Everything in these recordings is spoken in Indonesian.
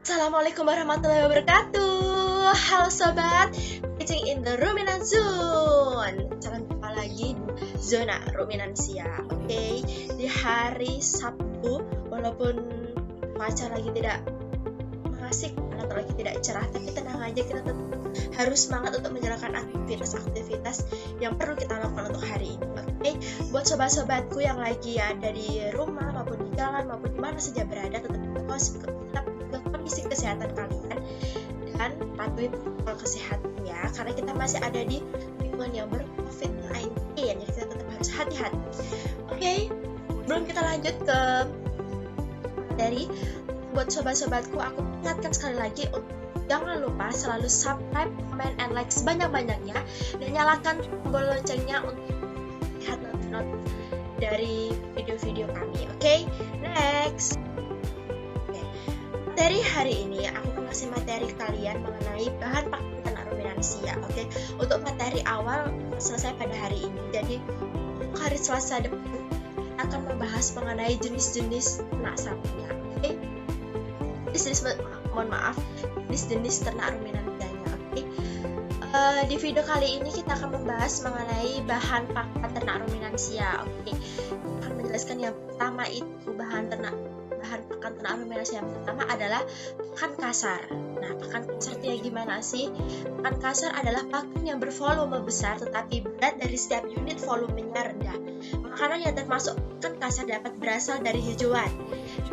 Assalamualaikum warahmatullahi wabarakatuh. Halo sobat, pitching in the ruminant zone. Salam jumpa lagi di zona ruminansia. Oke, di hari Sabtu, walaupun cuaca lagi tidak mengasik atau lagi tidak cerah, tapi tenang aja, kita tetap harus semangat untuk menjalankan aktivitas yang perlu kita lakukan untuk hari ini. Oke, buat sobat-sobatku yang lagi ada di rumah maupun di jalan maupun di mana saja berada, tetap kondisi kesehatan kalian dan patuhi protokol kesehatan ya, karena kita masih ada di lingkungan yang ber-COVID-19, jadi kita tetap harus hati-hati. Oke, sebelum kita lanjut ke materi, buat sobat-sobatku, aku ingatkan sekali lagi untuk jangan lupa selalu subscribe, comment, and like sebanyak-banyaknya, dan nyalakan tombol loncengnya untuk lihat notif dari video-video kami. Oke, next. Materi hari ini aku akan kasih materi kalian mengenai bahan pakan ternak ruminansia. Oke, untuk materi awal selesai pada hari ini. Jadi hari Selasa depan akan membahas mengenai jenis-jenis ternak sapinya. Oke, jenis-jenis ternak ruminansianya. Oke, di video kali ini kita akan membahas mengenai bahan pakan ternak ruminansia. Oke, akan menjelaskan yang pertama itu bahan pakan ternak ruminansia yang pertama adalah pakan kasar. Nah, pakan kasar itu ya gimana sih? Pakan kasar adalah pakan yang bervolume besar tetapi berat dari setiap unit volumenya rendah. Makanan yang termasuk pakan kasar dapat berasal dari hijauan.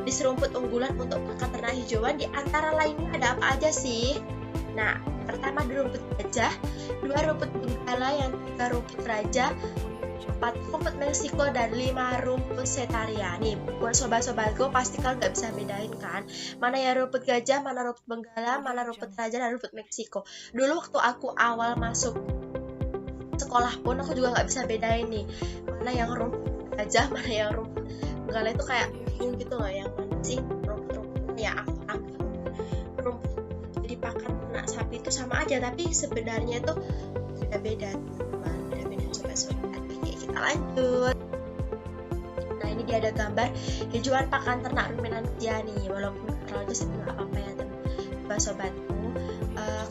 Di serumput unggulan untuk pakan ternak hijauan di antara lainnya ada apa aja sih? Nah, pertama rumput gajah, 2 rumput benggala, yang 3 rumput raja, 4 rumput Meksiko, dan 5 rumput setaria. Nih, buat sobat-sobatku, pasti kalian nggak bisa bedain kan, mana yang rumput gajah, mana rumput benggala, mana rumput raja, dan rumput Meksiko. Dulu waktu aku awal masuk sekolah pun aku juga nggak bisa bedain nih, mana yang rumput gajah, mana yang rumput benggala. Itu kayak bingung gitu loh, yang mana sih rumput-rumputnya. Aku anggap rumput jadi pakan ternak sapi itu sama aja, tapi sebenarnya itu beda-beda teman-teman, sobat-sobat. Lanjut. Nah, ini dia ada gambar hijauan pakan ternak ruminansia nih, walaupun terlalu sederhana apa-apa ya teman sobatku.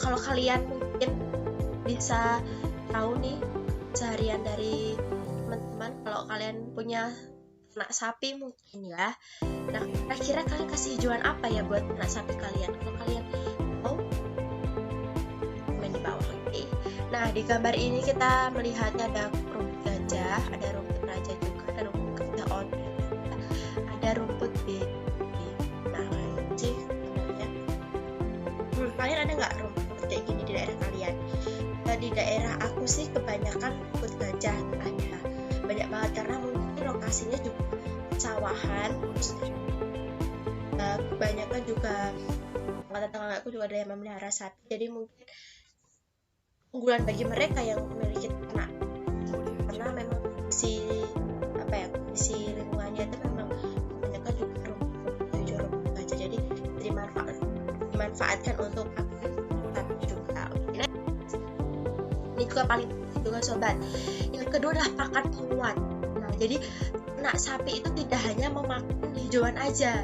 Kalau kalian mungkin bisa tahu nih seharian dari teman-teman, kalau kalian punya ternak sapi mungkin ya. Nah, kira-kira kalian kasih hijauan apa ya buat ternak sapi kalian? Kalau kalian tahu, komen di bawah. Oke. Nah, di gambar ini kita melihatnya ada ada rumput raja juga, ada rumput gajah oranye, ada rumput baby. Nah, sih sebenarnya kalian ada nggak rumput kayak gini di daerah kalian? Di daerah aku sih kebanyakan rumput gajah ada banyak banget, karena mungkin lokasinya juga sawahan. Kebanyakan juga tetangga aku juga ada yang memelihara sapi, jadi mungkin unggulan bagi mereka yang memiliki ternak, karena memang kondisi lingkungannya itu memang kebanyakan juga rumput gajah, jadi dimanfaatkan untuk pakan juga. Ini juga paling penting juga sobat. Yang kedua adalah pakan penguat. Nah, jadi ternak sapi itu tidak hanya memakan hijauan aja,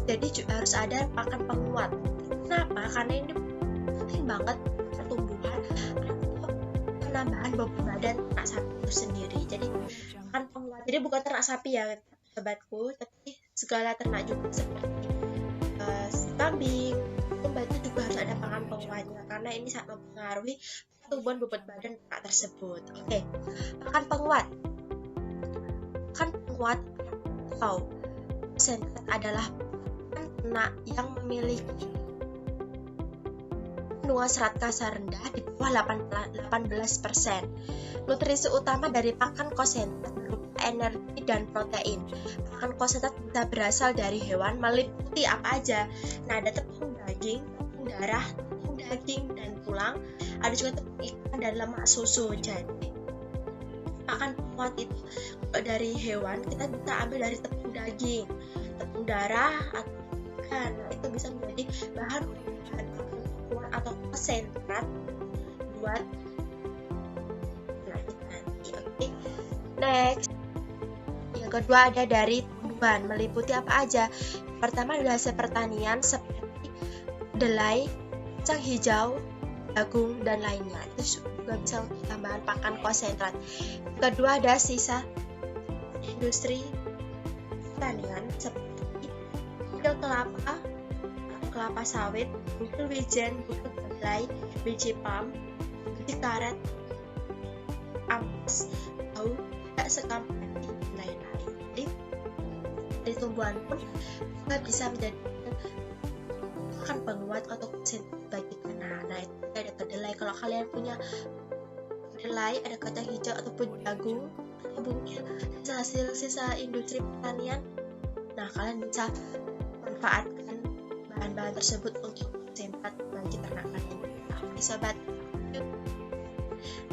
jadi juga harus ada pakan penguat. Kenapa? Karena ini penting banget pertumbuhan atau penambahan bobot badan ternak sapi itu sendiri. Jadi pakan penguat, jadi bukan ternak sapi ya sobatku, tapi segala ternak juga seperti kambing, domba itu juga harus ada pakan penguatnya, karena ini sangat mempengaruhi pertumbuhan bobot badan ternak tersebut. Oke, pakan penguat. Pakan penguat atau sentrat adalah pakan ternak yang memiliki kandungan serat kasar rendah di bawah 18%. Nutrisi utama dari pakan konsentrat berupa energi dan protein. Pakan konsentrat bisa berasal dari hewan meliputi apa aja. Nah, ada tepung daging, tepung darah, tepung daging dan tulang. Ada juga tepung ikan dan lemak susu. Jadi, pakan penguat itu dari hewan kita bisa ambil dari tepung daging, tepung darah atau ikan. Nah, itu bisa menjadi bahan atau konsentrat buat nanti. Oke. Next. Yang kedua ada dari tumbuhan, meliputi apa aja? Pertama dari hasil pertanian seperti kedelai, kacang hijau, jagung, dan lainnya. Itu juga bisa untuk tambahan pakan konsentrat. Kedua, ada sisa industri pertanian seperti butil kelapa, kelapa sawit, butil wijen, butil kedelai, biji palm, biji karet, ampas, tahu, tidak sekampati, dan lain-lain. Jadi dari tumbuhan pun juga bisa menjadi makan penguat atau konsentrat bagi tanah. Nah, itu ada kedelai. Kalau kalian punya kedelai, ada kacang hijau ataupun jagung, atau mungkin hasil sisa industri pertanian, nah kalian bisa manfaatkan bahan-bahan tersebut untuk konsentrat bagi ternak kalian. Oke sobat,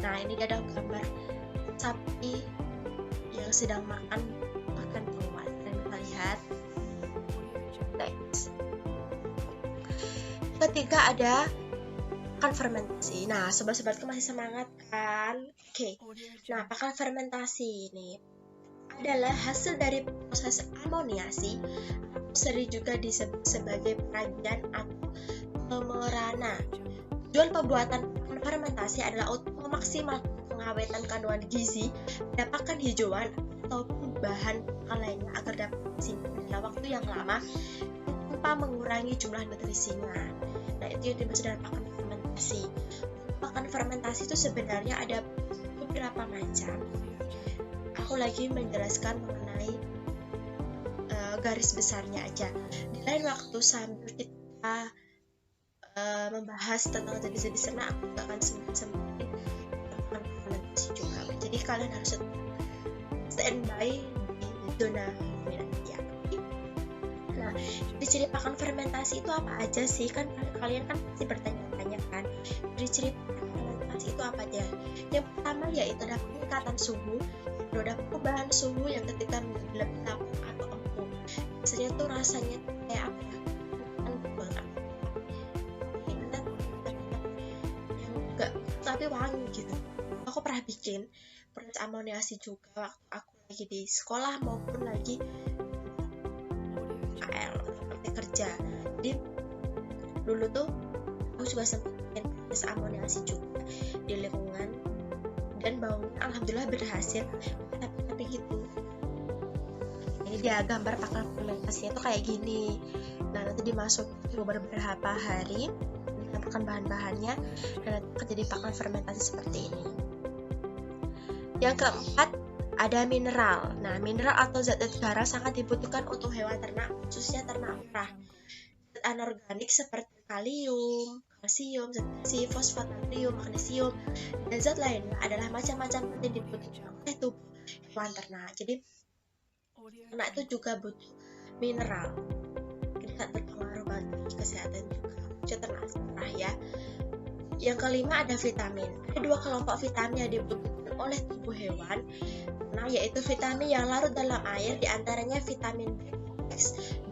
nah ini ada gambar sapi yang sedang makan penguat, dan kita lihat. Next. Ketiga ada pakan fermentasi. Nah, sobat-sobatku masih semangat kan? Oke. Nah, pakan fermentasi ini adalah hasil dari proses amoniasi, sering juga disebut sebagai peragian atau pemerana. Tujuan pembuatan pakan fermentasi adalah untuk memaksimalkan pengawetan kandungan gizi pada pakan hijauan ataupun bahan pakan lainnya agar dapat disimpan dalam waktu yang lama tanpa mengurangi jumlah nutrisinya. Nah, itu yang dimaksud dengan pakan fermentasi. Pakan fermentasi itu sebenarnya ada beberapa macam. Aku lagi menjelaskan mengenai garis besarnya aja. Di lain waktu sambil kita membahas tentang jenis-jenis ternak, aku akan sebutin pakan fermentasi juga. Jadi kalian harus standby di zona minat ya. Nah, ciri-ciri pakan fermentasi itu apa aja sih? Kan kalian kan pasti bertanya-tanya kan, ciri-ciri pakan fermentasi itu apa aja? Yang pertama yaitu ada peningkatan suhu. Ada perubahan suhu yang ketika menjadi lebih lapang atau empuk. Biasanya tuh rasanya kayak apa ya? Empuk banget. Yang enggak, tapi wangi gitu. Aku pernah bikin proses amoniasi juga waktu aku lagi di sekolah maupun lagi kerja. Jadi dulu tuh aku juga sempat bikin proses amoniasi juga di lingkungan, dan baunya alhamdulillah berhasil. Tapi gitu, ini dia gambar pakan fermentasinya tuh kayak gini. Nah, nanti dimasuk beberapa hari, ditambahkan bahan-bahannya, dan nanti akan jadi pakan fermentasi seperti ini. Yang keempat ada mineral. Nah, mineral atau zat-zat garam sangat dibutuhkan untuk hewan ternak, khususnya ternak merah. Zat anorganik seperti kalium, kalsium, zat besi, fosfat, natrium, magnesium, dan zat lainnya adalah macam-macam yang dibutuhkan oleh tubuh hewan ternak. Jadi ternak itu juga butuh mineral. Ini sangat berpengaruh bagi kesehatan juga ternak merah ya. Yang kelima ada vitamin. Ada dua kelompok vitamin yang dibutuhkan oleh tubuh hewan, nah yaitu vitamin yang larut dalam air, diantaranya vitamin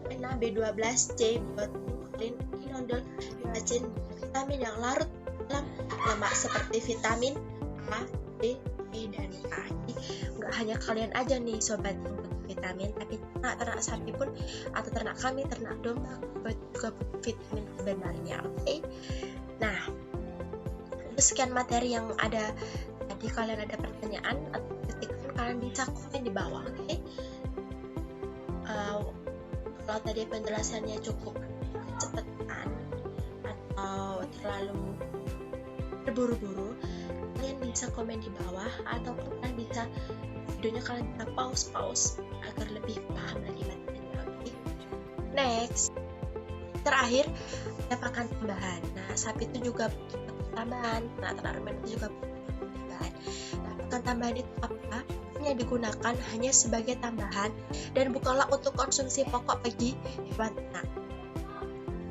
B6, B12, C, biotin, inondol, niacin. Vitamin yang larut dalam lemak seperti vitamin A, D, E, dan K. Jadi nggak hanya kalian aja nih sobat yang butuh vitamin, tapi ternak sapi pun atau ternak kami, ternak domba juga butuh vitamin sebenarnya. Oke. Nah, sekian materi yang ada. Jadi kalian ada pertanyaan atau kritikan, kalian bisa komen di bawah, oke? Kalau tadi penjelasannya cukup cepetan atau terlalu terburu-buru, kalian bisa komen di bawah, ataupun kalian bisa videonya kalian bisa pause agar lebih paham lagi materinya, oke? Next, terakhir ada pakan tambahan. Nah, sapi itu juga butuh tambahan, ternak rumen itu juga butuh. Nah, pakan tambahan itu apa? Yang digunakan hanya sebagai tambahan dan bukanlah untuk konsumsi pokok bagi hewan ternak.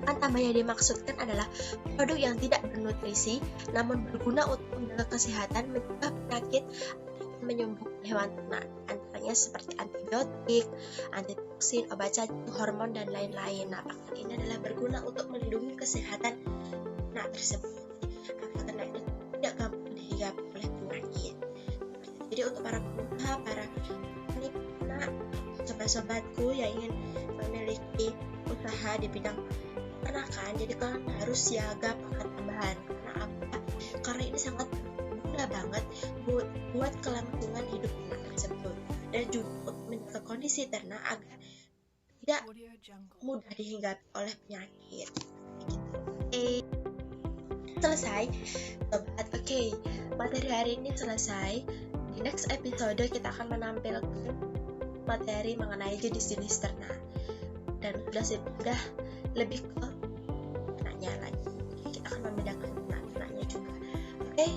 Pakan tambahan yang dimaksudkan adalah produk yang tidak bernutrisi namun berguna untuk menjaga kesehatan, mencegah penyakit, dan menyembuhkan hewan ternak. Antaranya seperti antibiotik, antitoksin, obat cacing, hormon, dan lain-lain. Nah, pakan ini adalah berguna untuk melindungi kesehatan ternak tersebut. Agar ternak itu tidak gampang dihinggapi oleh penyakit. Jadi untuk para pengusaha, para peternak, sobat-sobatku yang ingin memiliki usaha di bidang pernah kan, jadi kalian harus siaga paket tambahan. Karena apa? Karena ini sangat mudah banget buat kelangsungan hidup ternak tersebut, dan juga untuk menjaga kondisi ternak agar tidak mudah dihinggapi oleh penyakit. Gitu. Selesai sobat. Oke, materi hari ini selesai. Di next episode kita akan menampilkan materi mengenai jenis-jenis ternak, dan sudah lebih ke ternaknya lagi. Kita akan membedakan ternaknya juga. Oke,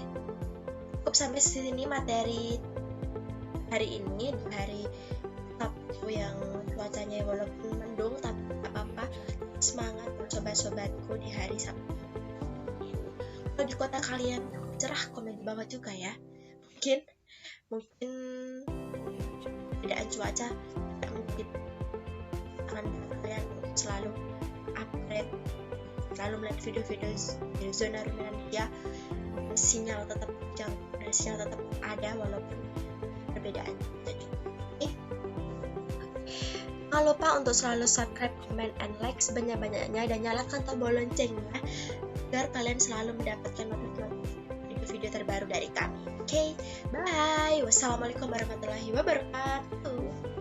cukup sampai sini materi hari ini, di hari Sabtu yang cuacanya walaupun mendung tapi tidak apa-apa. Semangat sobat-sobatku di hari Sabtu. Kalau di kota kalian cerah, komen di bawah juga ya. Mungkin perbedaan cuaca tidak mungkin akan kalian selalu upgrade, selalu melihat video-video dari zona ruminan dia, sinyal tetap dan sinyal tetap ada walaupun perbedaan cuaca. Jangan lupa untuk selalu subscribe, comment, and like sebanyak-banyaknya, dan nyalakan tombol loncengnya agar kalian selalu mendapatkan notifikasi video terbaru dari kami. Oke, bye. Wassalamualaikum warahmatullahi wabarakatuh.